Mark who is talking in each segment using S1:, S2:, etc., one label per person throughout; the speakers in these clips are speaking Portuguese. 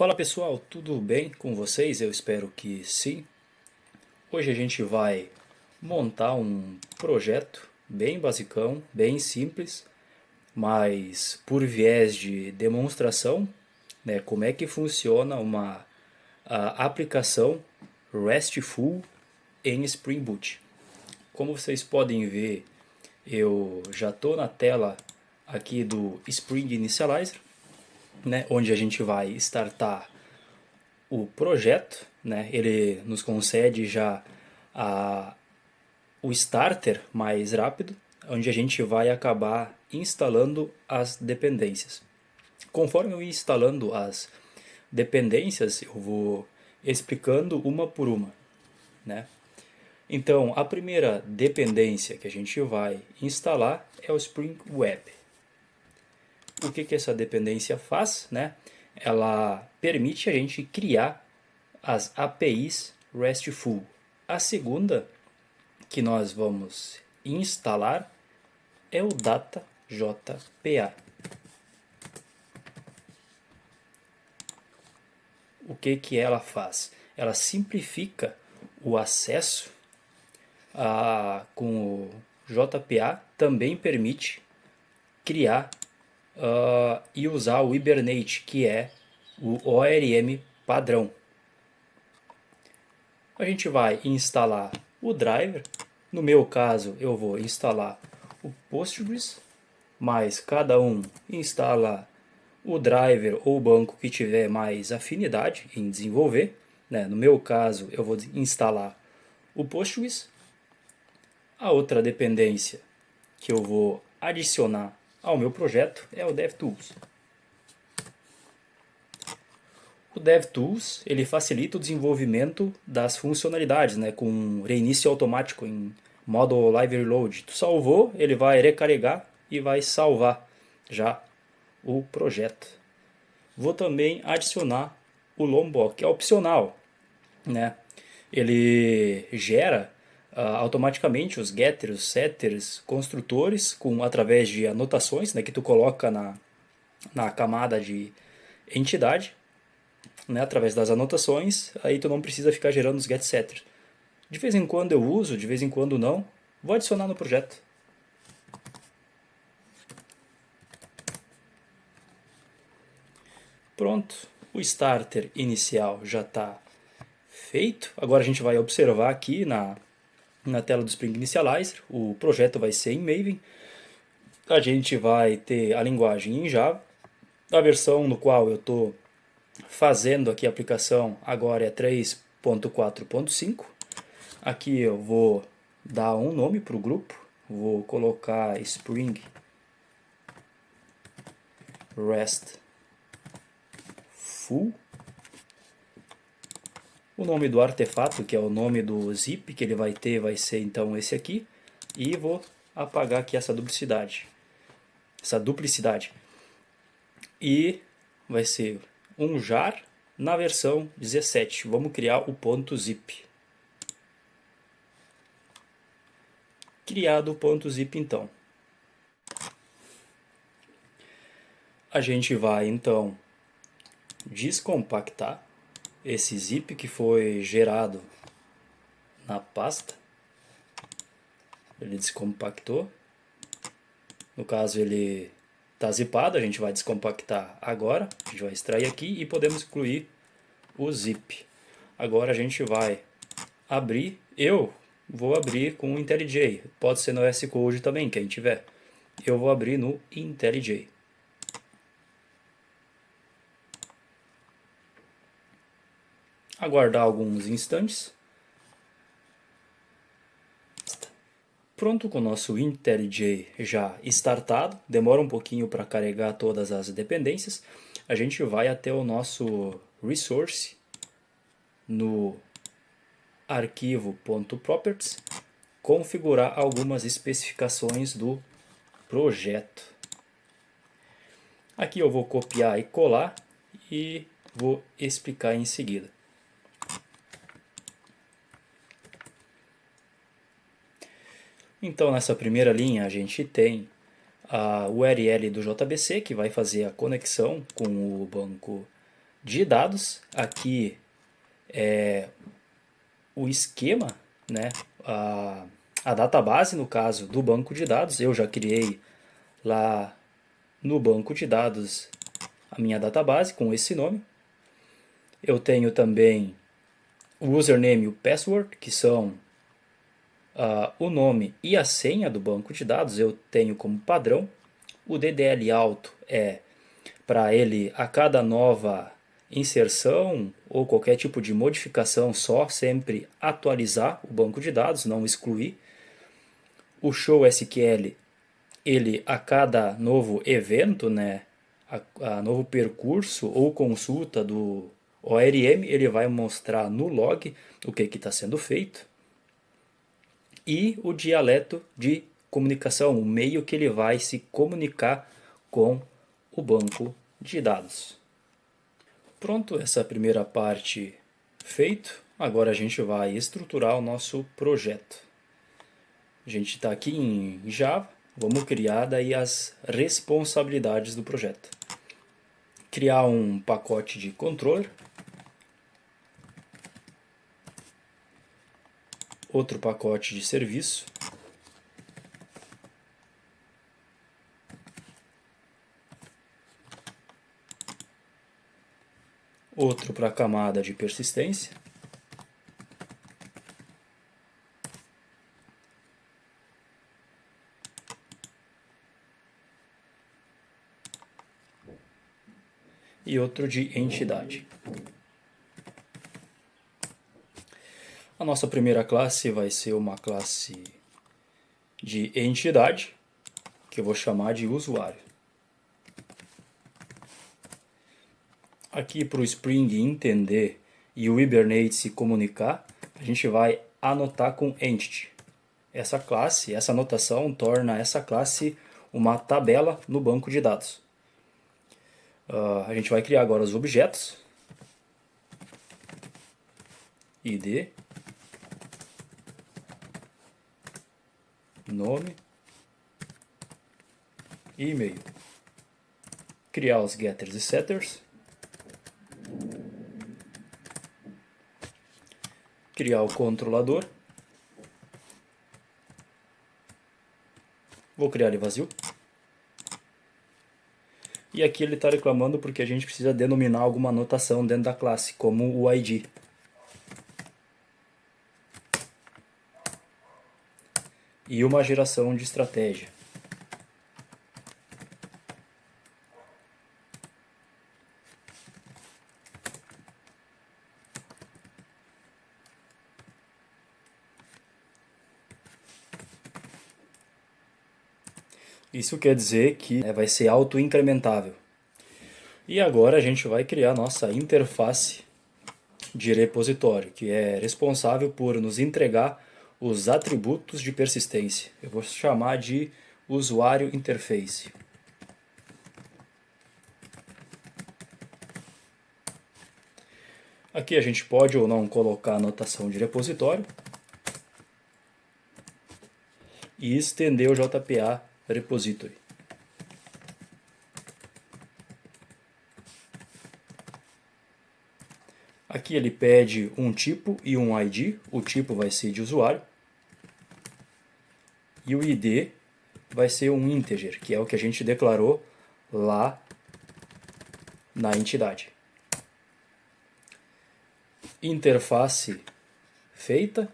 S1: Fala pessoal, tudo bem com vocês? Eu espero que sim. Hoje a gente vai montar um projeto bem basicão, bem simples, mas por viés de demonstração, né, como é que funciona uma aplicação RESTful em Spring Boot. Como vocês podem ver, eu já estou na tela aqui do Spring Initializer, né, onde a gente vai startar o projeto, né? Ele nos concede já a, o starter mais rápido, onde a gente vai acabar instalando as dependências. Conforme eu ir instalando as dependências, eu vou explicando uma por uma, né? Então, a primeira dependência que a gente vai instalar é o Spring Web. O que essa dependência faz, né? Ela permite a gente criar as APIs RESTful. A segunda que nós vamos instalar é o DataJPA. O que ela faz? Ela simplifica o acesso com o JPA, também permite criar e usar o Hibernate, que é o ORM padrão. A gente vai instalar o driver. No meu caso, eu vou instalar o Postgres, mas cada um instala o driver ou o banco que tiver mais afinidade em desenvolver, né? No meu caso, eu vou instalar o Postgres. A outra dependência que eu vou adicionar ao meu projeto é o DevTools. O DevTools ele facilita o desenvolvimento das funcionalidades, né, com reinício automático em modo Live Reload. Tu salvou, ele vai recarregar e vai salvar já o projeto. Vou também adicionar o Lombok, que é opcional, né? Ele gera automaticamente os getters, setters, construtores através de anotações, né, que tu coloca na camada de entidade, né, através das anotações. Aí tu não precisa ficar gerando os get setters. De vez em quando eu uso, de vez em quando não. Vou adicionar no projeto. Pronto, o starter inicial já está feito. Agora a gente vai observar aqui na tela do Spring Initializer. O projeto vai ser em Maven. A gente vai ter a linguagem em Java. A versão no qual eu estou fazendo aqui a aplicação agora é 3.4.5. Aqui eu vou dar um nome para o grupo. Vou colocar Spring REST Full. O nome do artefato, que é o nome do zip que ele vai ter, vai ser então esse aqui. E vou apagar aqui essa duplicidade. E vai ser um jar na versão 17. Vamos criar o ponto .zip. Criado o ponto .zip então. A gente vai então descompactar esse zip que foi gerado na pasta. Ele descompactou. No caso ele está zipado, a gente vai descompactar agora. A gente vai extrair aqui e podemos excluir o zip. Agora a gente vai abrir. Eu vou abrir com o IntelliJ. Pode ser no VS Code também, quem tiver. Eu vou abrir no IntelliJ. Aguardar alguns instantes. Pronto, com o nosso IntelliJ já startado, demora um pouquinho para carregar todas as dependências. A gente vai até o nosso resource no arquivo .properties, configurar algumas especificações do projeto. Aqui eu vou copiar e colar e vou explicar em seguida. Então, nessa primeira linha, a gente tem a URL do JBC, que vai fazer a conexão com o banco de dados. Aqui é o esquema, né? A database, no caso, do banco de dados. Eu já criei lá no banco de dados a minha database com esse nome. Eu tenho também o username e o password, que são o nome e a senha do banco de dados. Eu tenho como padrão. O DDL alto é para ele, a cada nova inserção ou qualquer tipo de modificação, só sempre atualizar o banco de dados, não excluir. O show SQL, ele a cada novo evento, né, a novo percurso ou consulta do ORM, ele vai mostrar no log o que está sendo feito. E o dialeto de comunicação, o meio que ele vai se comunicar com o banco de dados. Pronto, essa primeira parte feito, agora a gente vai estruturar o nosso projeto. A gente está aqui em Java, vamos criar daí as responsabilidades do projeto. Criar um pacote de controller, outro pacote de serviço, outro para a camada de persistência, e outro de entidade. A nossa primeira classe vai ser uma classe de entidade, que eu vou chamar de usuário. Aqui para o Spring entender e o Hibernate se comunicar, a gente vai anotar com entity. Essa classe, essa anotação torna essa classe uma tabela no banco de dados. A gente vai criar agora os objetos. ID, nome, e-mail. Criar os getters e setters. Criar o controlador. Vou criar ele vazio. E aqui ele está reclamando porque a gente precisa denominar alguma anotação dentro da classe, como o ID. E uma geração de estratégia. Isso quer dizer que vai ser auto-incrementável. E agora a gente vai criar nossa interface de repositório, que é responsável por nos entregar os atributos de persistência. Eu vou chamar de usuário interface. Aqui a gente pode ou não colocar a anotação de repositório e estender o JPA repository. Aqui ele pede um tipo e um ID. O tipo vai ser de usuário. E o ID vai ser um integer, que é o que a gente declarou lá na entidade. Interface feita.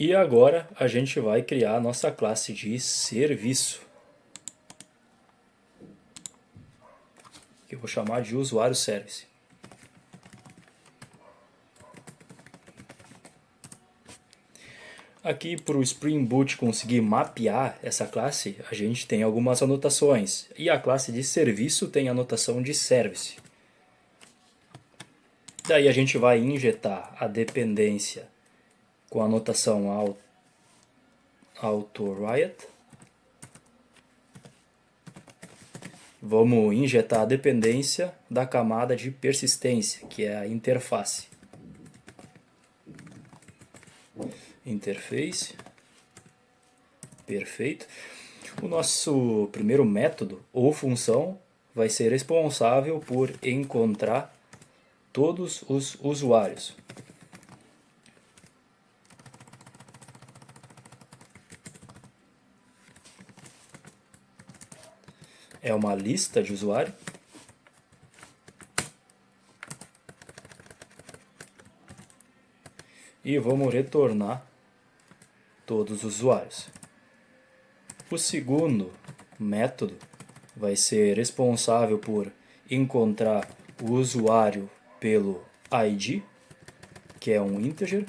S1: E agora a gente vai criar a nossa classe de serviço, que eu vou chamar de usuário service. Aqui para o Spring Boot conseguir mapear essa classe, a gente tem algumas anotações. E a classe de serviço tem a anotação de service. Daí a gente vai injetar a dependência com a anotação auto-riot. Vamos injetar a dependência da camada de persistência, que é a interface. Interface. Perfeito. O nosso primeiro método ou função vai ser responsável por encontrar todos os usuários. É uma lista de usuário. E vamos retornar todos os usuários. O segundo método vai ser responsável por encontrar o usuário pelo ID, que é um integer.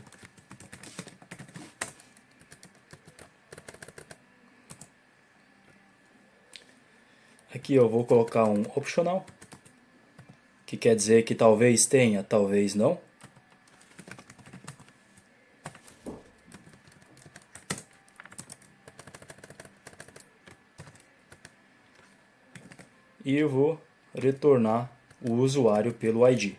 S1: Aqui eu vou colocar um optional, que quer dizer que talvez tenha, talvez não. E eu vou retornar o usuário pelo ID.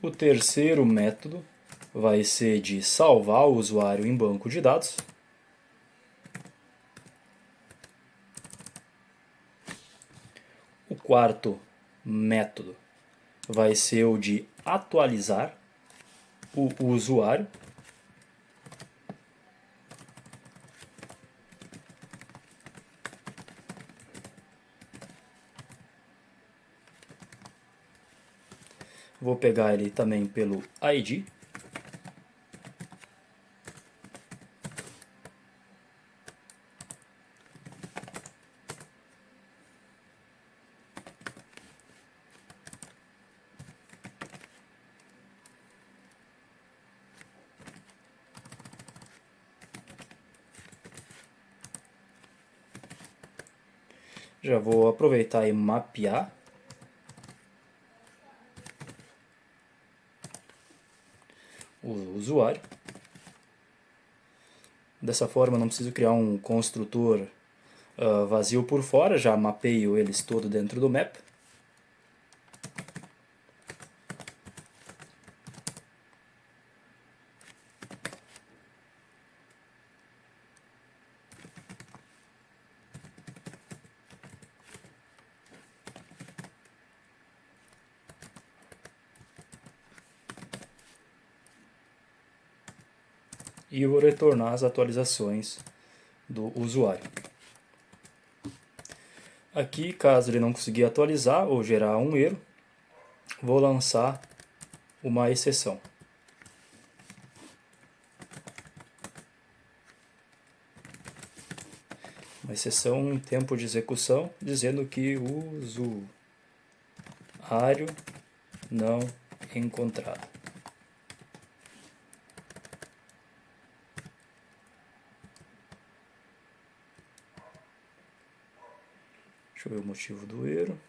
S1: O terceiro método vai ser de salvar o usuário em banco de dados. O quarto método vai ser o de atualizar o usuário. Vou pegar ele também pelo ID. Já vou aproveitar e mapear o usuário. Dessa forma eu não preciso criar um construtor vazio por fora, já mapeio eles todo dentro do map. E vou retornar as atualizações do usuário. Aqui, caso ele não conseguir atualizar ou gerar um erro, vou lançar uma exceção. Uma exceção em tempo de execução, dizendo que o usuário não encontrado. Deixa eu ver o motivo do erro.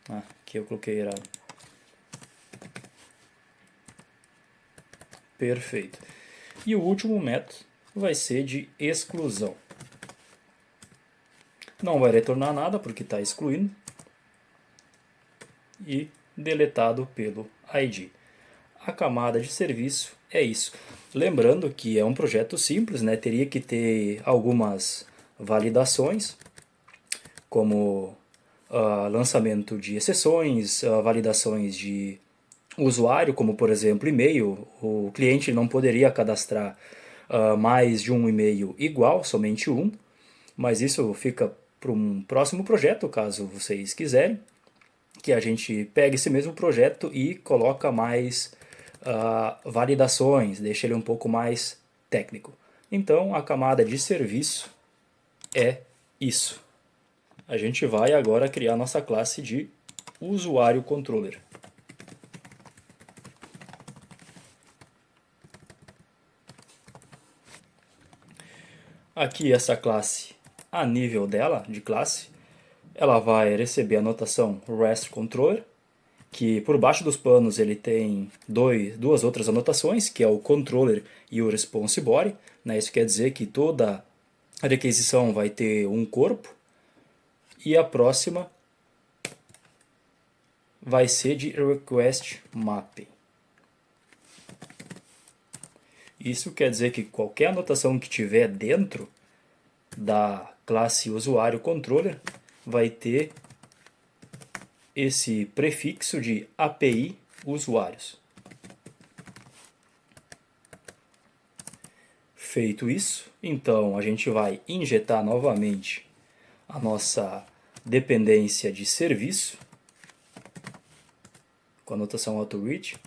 S1: Aqui eu coloquei errado. Perfeito. E o último método vai ser de exclusão. Não vai retornar nada porque está excluindo. E deletado pelo ID. A camada de serviço é isso. Lembrando que é um projeto simples, né? Teria que ter algumas validações, como lançamento de exceções, validações de usuário, como por exemplo e-mail. O cliente não poderia cadastrar mais de um e-mail igual, somente um, mas isso fica para um próximo projeto, caso vocês quiserem, que a gente pega esse mesmo projeto e coloca mais validações, deixa ele um pouco mais técnico. Então, a camada de serviço é isso. A gente vai agora criar nossa classe de usuário controller. Aqui essa classe, a nível dela, de classe, ela vai receber a notação REST Controller, que por baixo dos panos ele tem duas outras anotações, que é o controller e o response body, né? Isso quer dizer que toda a requisição vai ter um corpo, e a próxima vai ser de request mapping. Isso quer dizer que qualquer anotação que tiver dentro da classe usuário controller vai ter esse prefixo de API usuários. Feito isso, então a gente vai injetar novamente a nossa dependência de serviço com a notação auto-reach.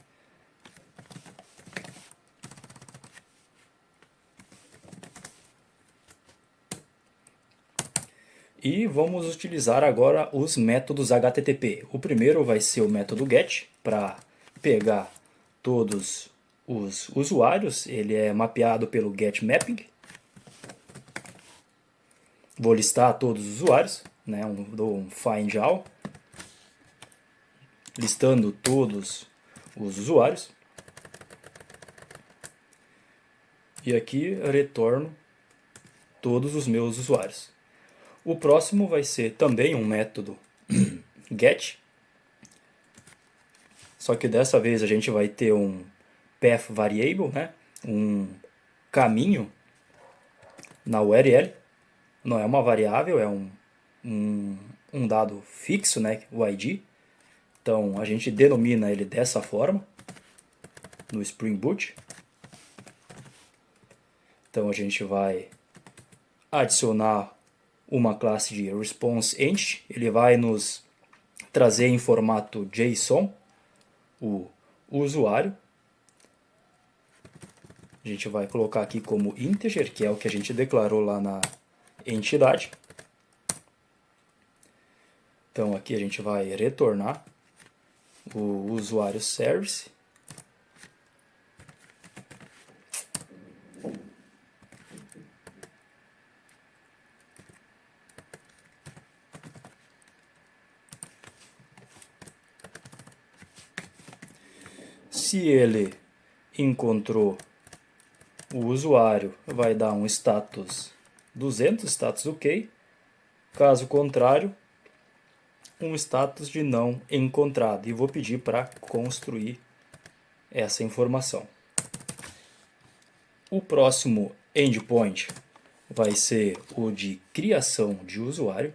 S1: E vamos utilizar agora os métodos HTTP. O primeiro vai ser o método GET, para pegar todos os usuários. Ele é mapeado pelo getMapping. Vou listar todos os usuários, né? Dou um find all, listando todos os usuários. E aqui retorno todos os meus usuários. O próximo vai ser também um método get, só que dessa vez a gente vai ter um path variable, né? Um caminho na URL. Não é uma variável, é um dado fixo, né? O ID. Então a gente denomina ele dessa forma no Spring Boot. Então a gente vai adicionar uma classe de response entity. Ele vai nos trazer em formato JSON o usuário. A gente vai colocar aqui como integer, que é o que a gente declarou lá na entidade. Então aqui a gente vai retornar o usuário service. Se ele encontrou o usuário, vai dar um status 200, status OK. Caso contrário, um status de não encontrado. E vou pedir para construir essa informação. O próximo endpoint vai ser o de criação de usuário.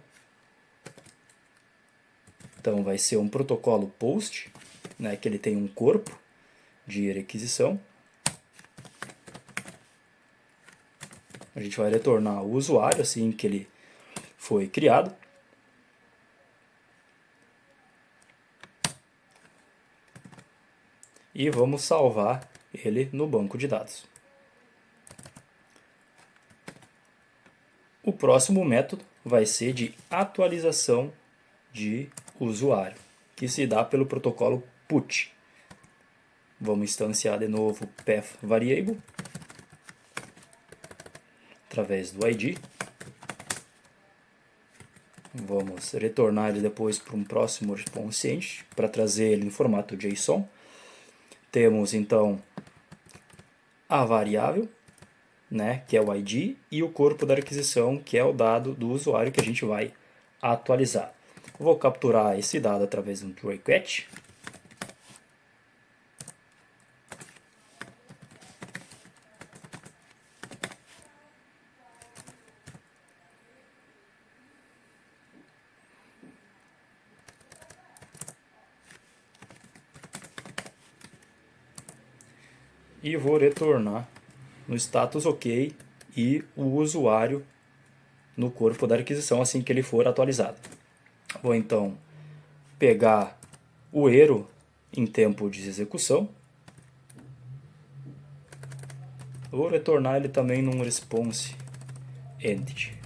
S1: Então vai ser um protocolo POST, né, que ele tem um corpo de requisição. A gente vai retornar o usuário assim que ele foi criado. E vamos salvar ele no banco de dados. O próximo método vai ser de atualização de usuário, que se dá pelo protocolo put. Vamos instanciar de novo o path variable através do ID. Vamos retornar ele depois para um próximo response entity para trazer ele em formato JSON. Temos então a variável, né, que é o ID, e o corpo da requisição, que é o dado do usuário que a gente vai atualizar. Vou capturar esse dado através de um try catch. E vou retornar no status OK e o usuário no corpo da requisição assim que ele for atualizado. Vou então pegar o erro em tempo de execução. Vou retornar ele também num response entity.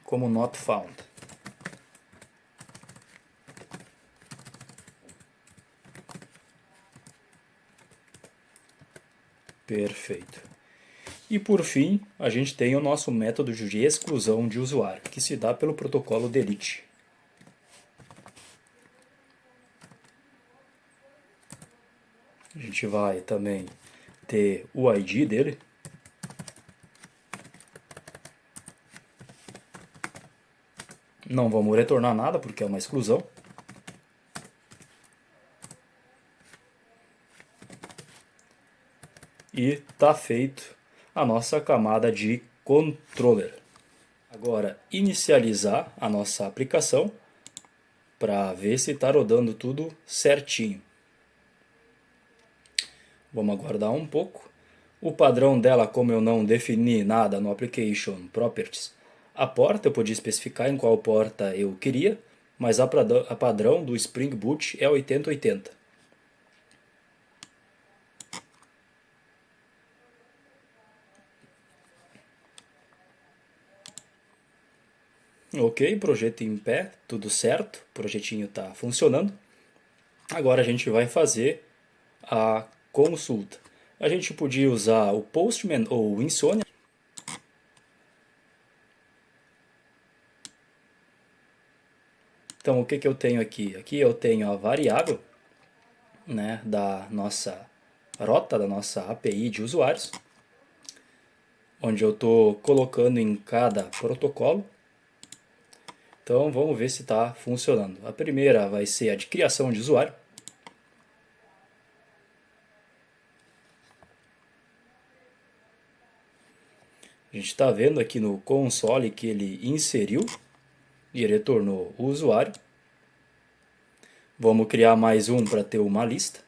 S1: Como not found. Perfeito. E por fim, a gente tem o nosso método de exclusão de usuário, que se dá pelo protocolo delete. A gente vai também ter o ID dele. Não vamos retornar nada porque é uma exclusão. E está feito a nossa camada de controller. Agora, inicializar a nossa aplicação para ver se está rodando tudo certinho. Vamos aguardar um pouco. O padrão dela, como eu não defini nada no Application Properties, a porta eu podia especificar em qual porta eu queria, mas a padrão do Spring Boot é 8080. Ok, projeto em pé, tudo certo, o projetinho está funcionando. Agora a gente vai fazer a consulta. A gente podia usar o Postman ou o Insomnia. Então o que eu tenho aqui? Aqui eu tenho a variável, né, da nossa rota, da nossa API de usuários, onde eu estou colocando em cada protocolo. Então vamos ver se está funcionando. A primeira vai ser a de criação de usuário. A gente está vendo aqui no console que ele inseriu e retornou o usuário. Vamos criar mais um para ter uma lista.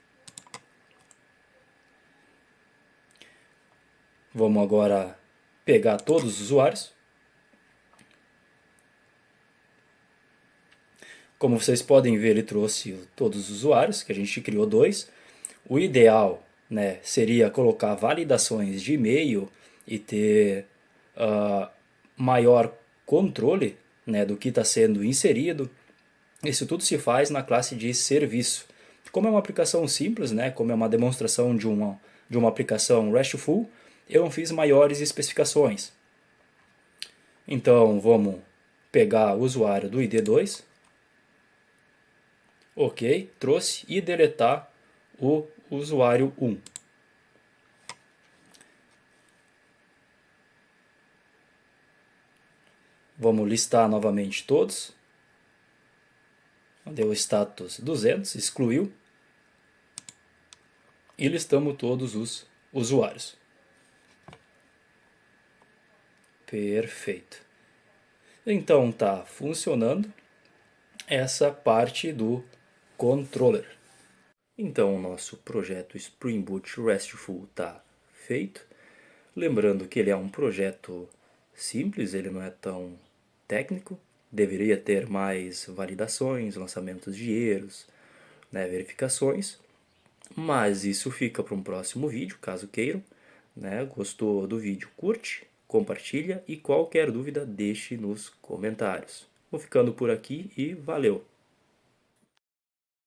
S1: Vamos agora pegar todos os usuários. Como vocês podem ver, ele trouxe todos os usuários, que a gente criou dois. O ideal, né, seria colocar validações de e-mail e ter maior controle, né, do que está sendo inserido. Isso tudo se faz na classe de serviço. Como é uma aplicação simples, né, como é uma demonstração de uma aplicação RESTful, eu não fiz maiores especificações. Então vamos pegar o usuário do ID2. Ok, trouxe e deletar o usuário 1. Vamos listar novamente todos. Deu status 200, excluiu. E listamos todos os usuários. Perfeito. Então está funcionando essa parte do controller. Então o nosso projeto Spring Boot RESTful está feito. Lembrando que ele é um projeto simples, ele não é tão técnico. Deveria ter mais validações, lançamentos de erros, né, verificações. Mas isso fica para um próximo vídeo, caso queiram. Né? Gostou do vídeo? Curte, compartilha e qualquer dúvida deixe nos comentários. Vou ficando por aqui e valeu!